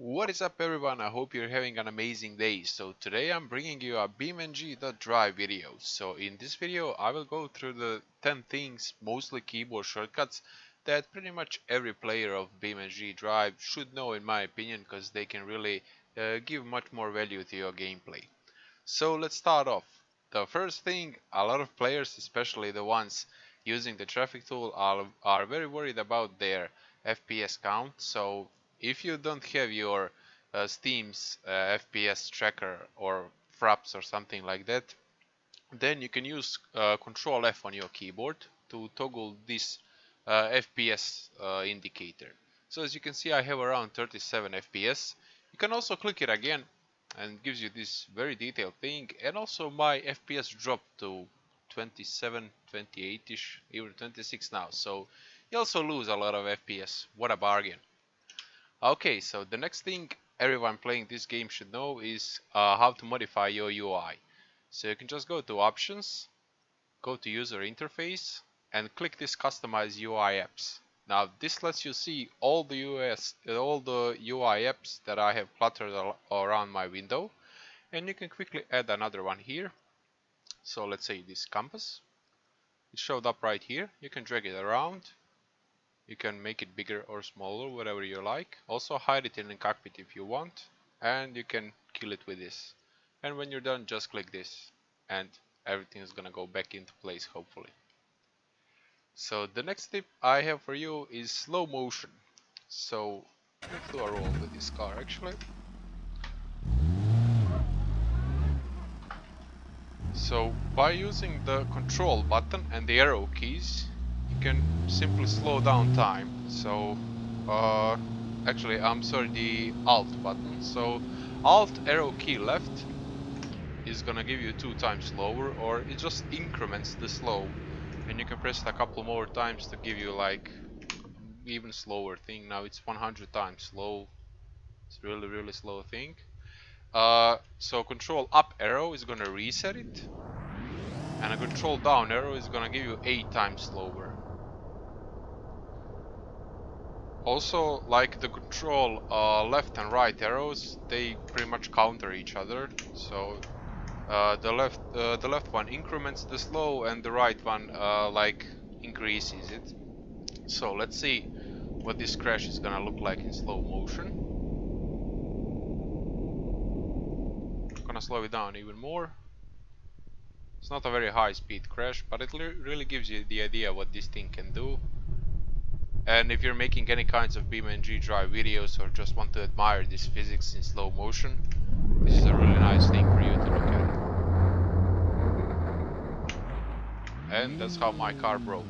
What is up everyone, I hope you're having an amazing day. So today I'm bringing you a BeamNG.drive video. So in this video I will go through the 10 things, mostly keyboard shortcuts, that pretty much every player of BeamNG.drive should know in my opinion, because they can really give much more value to your gameplay. So let's start off. The first thing, a lot of players, especially the ones using the traffic tool, are very worried about their FPS count. So if you don't have your Steam's FPS tracker or Fraps or something like that, then you can use Ctrl F on your keyboard to toggle this FPS indicator. So as you can see, I have around 37 FPS. You can also click it again and it gives you this very detailed thing, and also my FPS dropped to 27, 28ish, even 26 now, so you also lose a lot of FPS. What a bargain. Okay, so the next thing everyone playing this game should know is how to modify your UI. So you can just go to options, go to user interface and click this customize UI apps. Now this lets you see all the UI apps that I have cluttered around my window, and you can quickly add another one here. So let's say this compass. It showed up right here. You can drag it around. You can make it bigger or smaller, whatever you like. Also hide it in the cockpit if you want, and you can kill it with this. And when you're done, just click this and everything is gonna go back into place, hopefully. So the next tip I have for you is slow motion. So let's do a roll with this car actually. So by using the control button and the arrow keys, you can simply slow down time. So actually I'm sorry, the alt button. So alt arrow key left is gonna give you 2 times slower, or it just increments the slow, and you can press it a couple more times to give you like even slower thing. Now it's 100 times slow. It's really slow thing. So control up arrow is gonna reset it, and a control down arrow is gonna give you 8 times slower. Also, like the control left and right arrows, they pretty much counter each other. So the left one increments the slow, and the right one like increases it. So let's see what this crash is gonna look like in slow motion. I'm gonna slow it down even more. It's not a very high speed crash, but it really gives you the idea what this thing can do. And if you're making any kinds of BeamNG.drive videos or just want to admire this physics in slow motion, this is a really nice thing for you to look at. And that's how my car broke.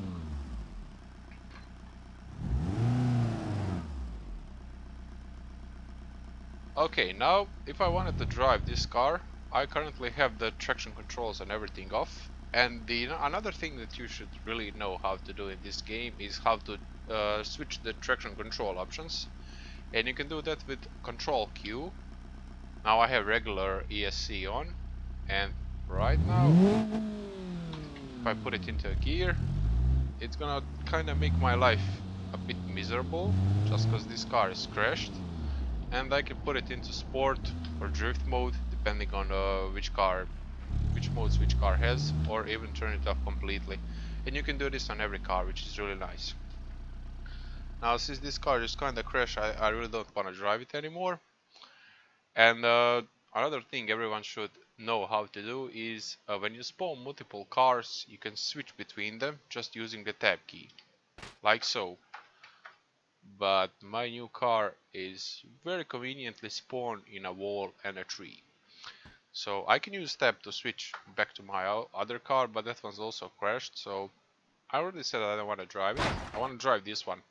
Okay, now if I wanted to drive this car, I currently have the traction controls and everything off. And another thing that you should really know how to do in this game is how to switch the traction control options. And you can do that with Ctrl Q. Now I have regular ESC on, and right now if I put it into a gear, it's gonna kinda make my life a bit miserable, just because this car is crashed. And I can put it into sport or drift mode, depending on which modes which car has, or even turn it off completely. And you can do this on every car, which is really nice. Now since this car just kinda crashed, I really don't wanna drive it anymore. And another thing everyone should know how to do is when you spawn multiple cars, you can switch between them just using the tab key, like so. But my new car is very conveniently spawned in a wall and a tree. So I can use tab to switch back to my other car, but that one's also crashed, so I already said I don't want to drive it. I want to drive this one.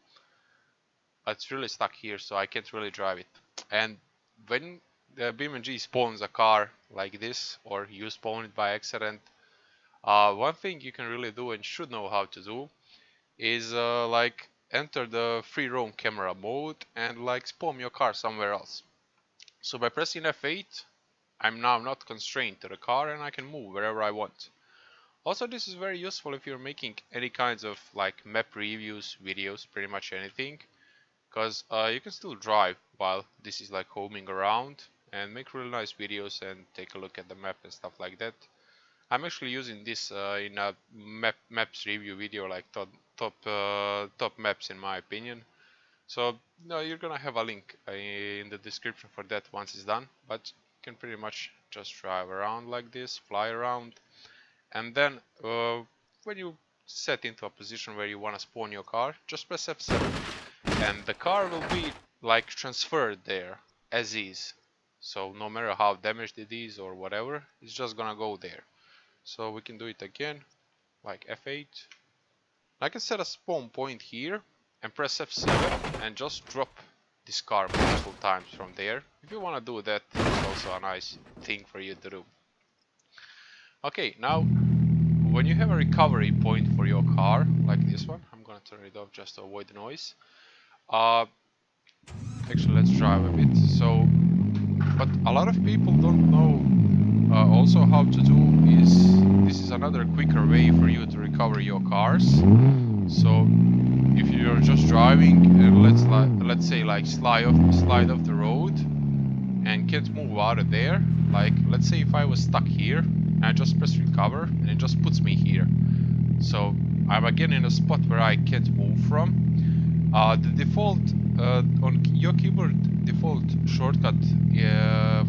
It's really stuck here, so I can't really drive it. And when the BeamNG spawns a car like this, or you spawn it by accident, one thing you can really do and should know how to do is like enter the free roam camera mode and like spawn your car somewhere else. So by pressing F8, I'm now not constrained to the car and I can move wherever I want. Also, this is very useful if you're making any kinds of like map reviews, videos, pretty much anything, because you can still drive while this is like homing around, and make really nice videos and take a look at the map and stuff like that. I'm actually using this in a maps review video, like top maps in my opinion. So no, you're gonna have a link in the description for that once it's done, but you can pretty much just drive around like this, fly around, and then when you set into a position where you want to spawn your car, just press F7 and the car will be like transferred there as is. So no matter how damaged it is or whatever, it's just gonna go there. So we can do it again, like F8. I can set a spawn point here and press F7 and just drop this car multiple times from there. If you want to do that, it's also a nice thing for you to do. Okay, now when you have a recovery point for your car, like this one, I'm gonna turn it off just to avoid the noise. Actually, let's drive a bit. So, but a lot of people don't know also how to do is, this is another quicker way for you to recover your cars. So if you're just driving and let's say like slide off the road and can't move out of there, like let's say if I was stuck here and I just press recover and it just puts me here, so I'm again in a spot where I can't move from. The default on your keyboard default shortcut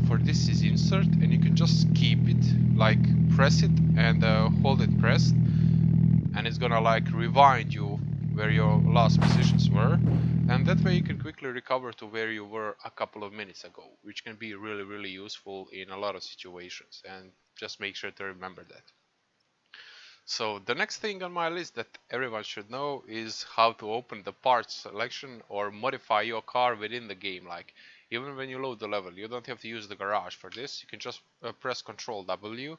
for this is insert, and you can just keep it, like press it and hold it pressed, and it's gonna like rewind you where your last positions were, and that way you can quickly recover to where you were a couple of minutes ago, which can be really useful in a lot of situations, and just make sure to remember that. So the next thing on my list that everyone should know is how to open the parts selection or modify your car within the game. Like even when you load the level, you don't have to use the garage for this. You can just press Ctrl W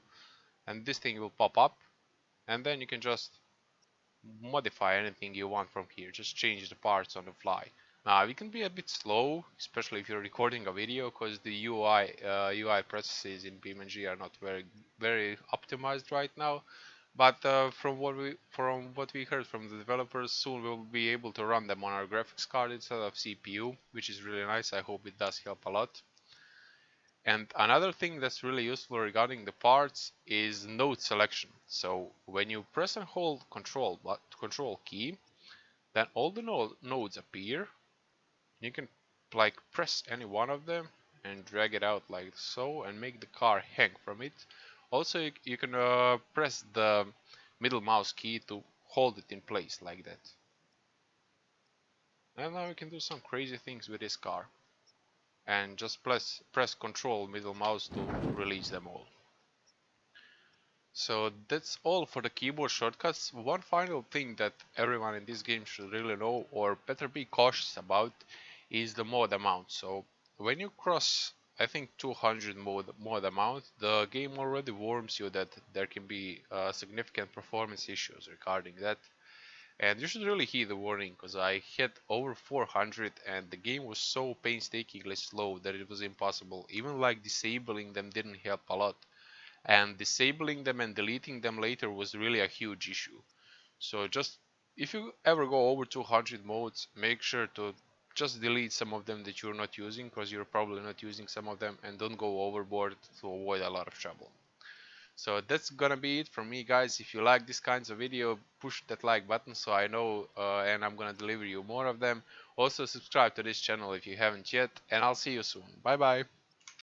and this thing will pop up, and then you can just modify anything you want from here. Just change the parts on the fly. Now it can be a bit slow, especially if you're recording a video, because the UI processes in BeamNG are not very optimized right now. But from what we heard from the developers, soon we'll be able to run them on our graphics card instead of CPU, which is really nice. I hope it does help a lot. And another thing that's really useful regarding the parts is node selection. So when you press and hold Control key, then all the nodes appear. You can like press any one of them and drag it out like so and make the car hang from it. Also you can press the middle mouse key to hold it in place like that. And now you can do some crazy things with this car. And just press Control middle mouse to release them all. So that's all for the keyboard shortcuts. One final thing that everyone in this game should really know, or better be cautious about, is the mod amount. So when you cross, I think 200 mod amount, the game already warns you that there can be significant performance issues regarding that. And you should really heed the warning, because I hit over 400 and the game was so painstakingly slow that it was impossible. Even like disabling them didn't help a lot. And disabling them and deleting them later was really a huge issue. So just, if you ever go over 200 modes, make sure to just delete some of them that you're not using, because you're probably not using some of them, and don't go overboard to avoid a lot of trouble. So that's gonna be it from me, guys. If you like this kinds of video, push that like button so I know, and I'm gonna deliver you more of them. Also subscribe to this channel if you haven't yet, and I'll see you soon. Bye bye.